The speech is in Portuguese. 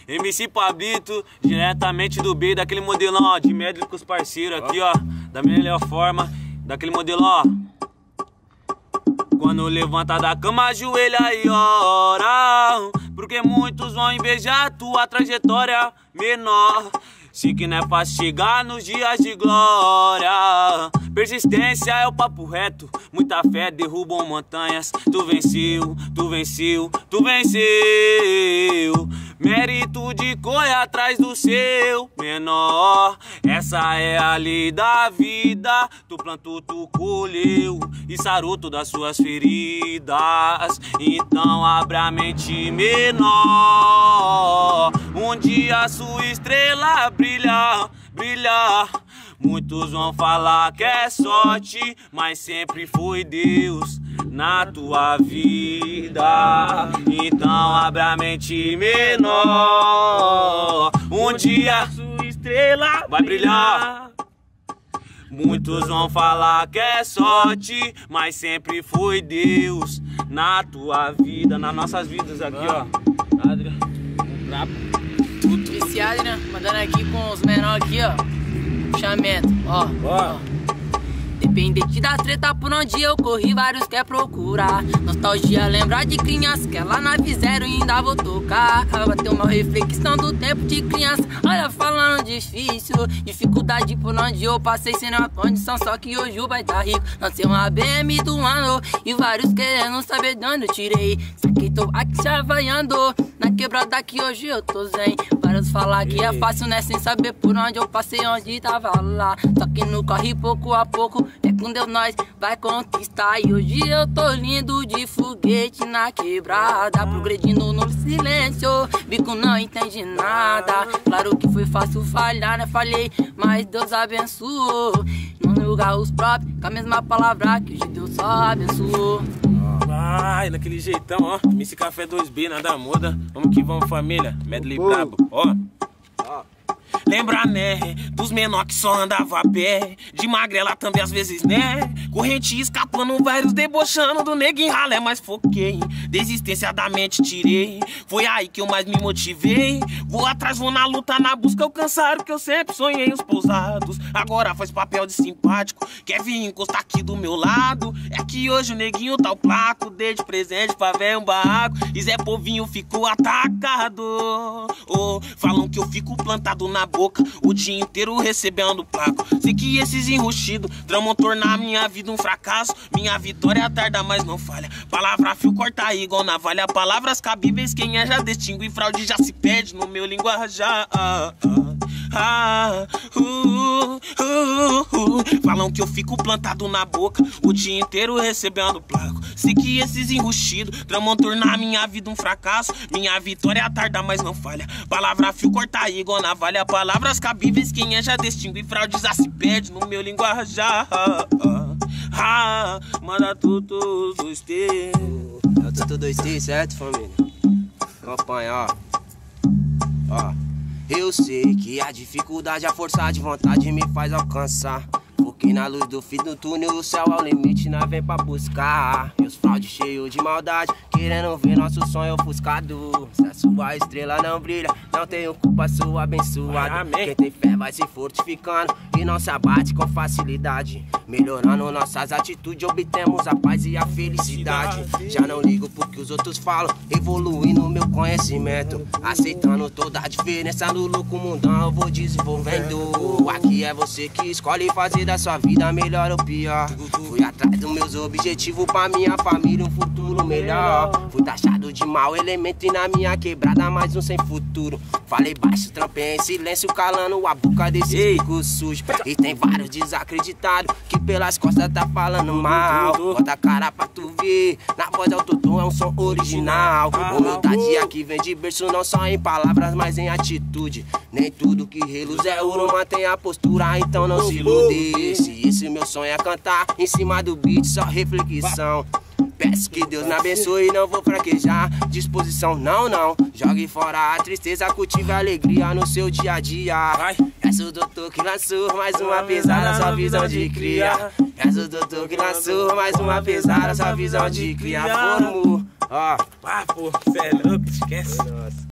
MC Pablito, diretamente do B, daquele modelão, ó, de medley com os parceiros aqui, ó, da melhor forma, daquele modelão, ó. Quando levanta da cama, ajoelha e ora, porque muitos vão invejar tua trajetória menor. Sei que não é fácil chegar nos dias de glória. Persistência é o papo reto, muita fé derrubam montanhas. Tu venceu, tu venceu, tu venceu. Mérito de correr atrás do seu menor. Essa é a lei da vida. Tu plantou, tu colheu e sarou todas as suas feridas. Então abra a mente menor. Um dia sua estrela brilhar, brilhar. Muitos vão falar que é sorte, mas sempre foi Deus na tua vida. Então abra a mente menor. Um dia sua estrela vai brilhar. Muitos vão falar que é sorte, mas sempre foi Deus na tua vida, nas nossas vidas aqui, ó. Viciado, né? Mandando aqui com os menores aqui, ó. Chamento, ó. Dependente da treta por onde eu corri, vários quer procurar. Nostalgia, lembrar de criança que lá na V0 ainda vou tocar. Bateu uma reflexão do tempo de criança. Olha, falando difícil, dificuldade por onde eu passei sem nenhuma condição. Só que hoje o vai tá rico. Lancei uma BM do ano e vários querendo saber de onde eu tirei. Só que tô aqui chavaiando na quebrada que hoje eu tô zen. Vários falar que é fácil, né? Sem saber por onde eu passei, onde tava lá. Só que no corre pouco a pouco, é com Deus nós vai conquistar. E hoje eu tô lindo de foguete na quebrada, progredindo no silêncio, bico não entende nada. Claro que foi fácil falhar, né? Falhei, mas Deus abençoou. Não julgar os próprios com a mesma palavra que hoje Deus só abençoou. Ai, naquele jeitão, ó. MC Café 2B, nada muda. Vamos que vamos, família. Medley brabo, ó. Lembra, né, dos menor que só andava a pé. De magrela também às vezes, né. Corrente escapando, vários debochando do neguinho ralé, mas foquei. Desistência da mente tirei. Foi aí que eu mais me motivei. Vou atrás, vou na luta, na busca alcançar o que eu sempre sonhei, os pousados. Agora faz papel de simpático, quer vir encostar aqui do meu lado. É que hoje o neguinho tá o placo, dei de presente pra velho um barraco. E Zé Povinho ficou atacado. Oh, falam que eu fico plantado na boca o dia inteiro recebendo placo. Sei que esses enrustidos tramam tornar minha vida um fracasso. Minha vitória tarda, mas não falha. Palavra fio corta igual navalha. Palavras cabíveis, quem é já distingue. Fraude já se perde no meu linguajar. Falam que eu fico plantado na boca o dia inteiro recebendo placo. Sei que esses enrustidos tramam tornar minha vida um fracasso. Minha vitória tarda, mas não falha. Palavra fio corta igual navalha. Palavras cabíveis, quem é já distingue. Fraude já se perde no meu linguajar. Manda tudo dos teus. É o Tutu 2T, certo, família? Acompanha, ó. Eu sei que a dificuldade, a força de vontade me faz alcançar. Porque na luz do fim do túnel o céu é o limite, nós vem pra buscar. E os fraudes cheios de maldade, querendo ver nosso sonho ofuscado. Se a sua estrela não brilha, não tenho culpa, sua abençoada. Quem tem fé vai se fortificando e não se abate com facilidade. Melhorando nossas atitudes, obtemos a paz e a felicidade. Já não ligo porque os outros falam, evoluindo meu conhecimento. Aceitando toda a diferença no louco mundão, eu vou desenvolvendo. Aqui é você que escolhe fazer da sua vida melhor ou pior. Fui atrás dos meus objetivos pra minha família, um futuro melhor. Fui taxado de mau elemento e na minha quebrada mais um sem futuro. Falei baixo, trampei em silêncio, calando a boca desses bicos sujos. E tem vários desacreditados que pelas costas tá falando mal. Bota a cara pra tu ver, na voz do autotom é um som original. Humildade aqui vem de berço, não só em palavras, mas em atitude. Nem tudo que reluz é ouro, mantém a postura, então não se ilude. Se esse meu sonho é cantar em cima do beat, só reflexão. Peço que Deus me abençoe e não vou fraquejar. Disposição, não, não. Jogue fora a tristeza, cultive a alegria no seu dia a dia. És o doutor que lançou mais uma pesada, sua visão de cria. És o doutor que lançou mais uma pesada, sua visão de cria. Formou, ó. Pô, cê é louco, esquece.